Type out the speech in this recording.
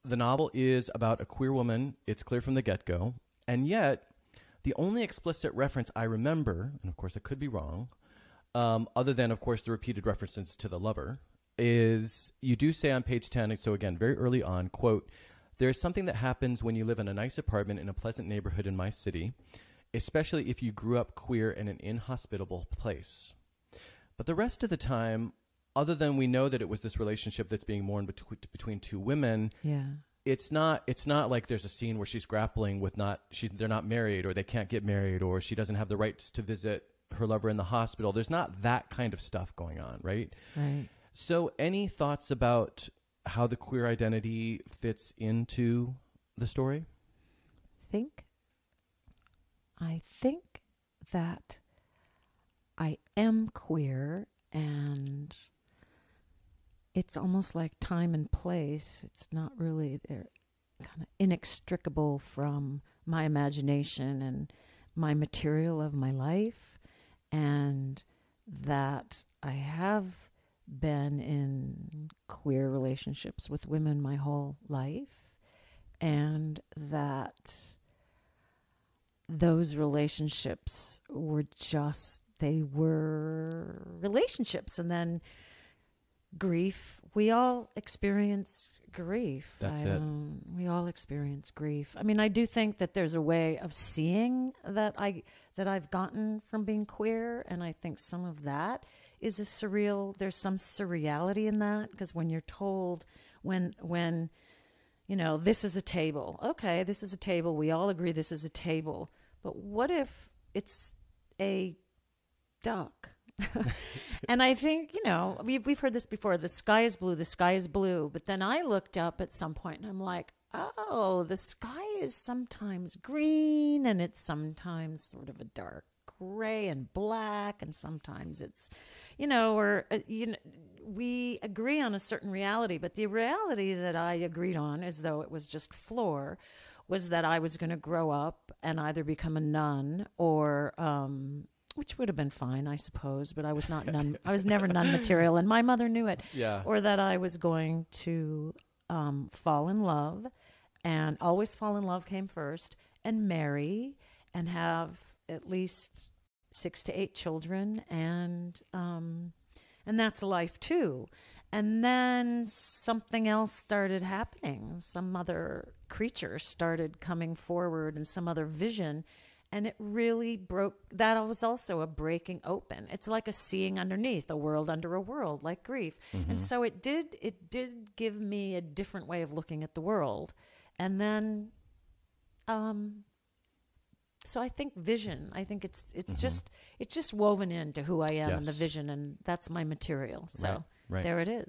The novel is about a queer woman. It's clear from the get-go. And yet, the only explicit reference I remember, and of course I could be wrong, other than, of course, the repeated references to the lover, is you do say on page 10, so again, very early on, quote, "There's something that happens when you live in a nice apartment in a pleasant neighborhood in my city, especially if you grew up queer in an inhospitable place." But the rest of the time, other than we know that it was this relationship that's being mourned between two women, it's not like there's a scene where she's grappling with they're not married or they can't get married or she doesn't have the rights to visit her lover in the hospital. There's not that kind of stuff going on, right? Right. So any thoughts about how the queer identity fits into the story? I think that I am queer, and it's almost like time and place. It's not really, they're kind of inextricable from my imagination and my material of my life, and that I have been in queer relationships with women my whole life, and that those relationships were they were relationships. And then grief, we all experience grief. That's it. We all experience grief. I mean, I do think that there's a way of seeing that I've gotten from being queer, and I think some of that is there's some surreality in that, because when you're told, when this is a table. Okay, this is a table. We all agree this is a table. But what if it's a duck? And I think, we've heard this before. The sky is blue. The sky is blue. But then I looked up at some point and I'm like, oh, the sky is sometimes green and it's sometimes sort of a dark gray and black. And sometimes it's, we agree on a certain reality. But the reality that I agreed on, as though it was just floor, was that I was going to grow up and either become a nun or, which would have been fine, I suppose, but I was not nun. I was never nun material, and my mother knew it. Yeah. Or that I was going to fall in love, and always fall in love came first, and marry, and have at least 6 to 8 children, and that's life too. And then something else started happening. Some other creature started coming forward, and some other vision. And it really broke. That was also a breaking open. It's like a seeing underneath, a world under a world, like grief. Mm-hmm. And so it did give me a different way of looking at the world. And then, so I think vision. I think it's mm-hmm. It's just woven into who I am, yes. And the vision, and that's my material. So right. There it is.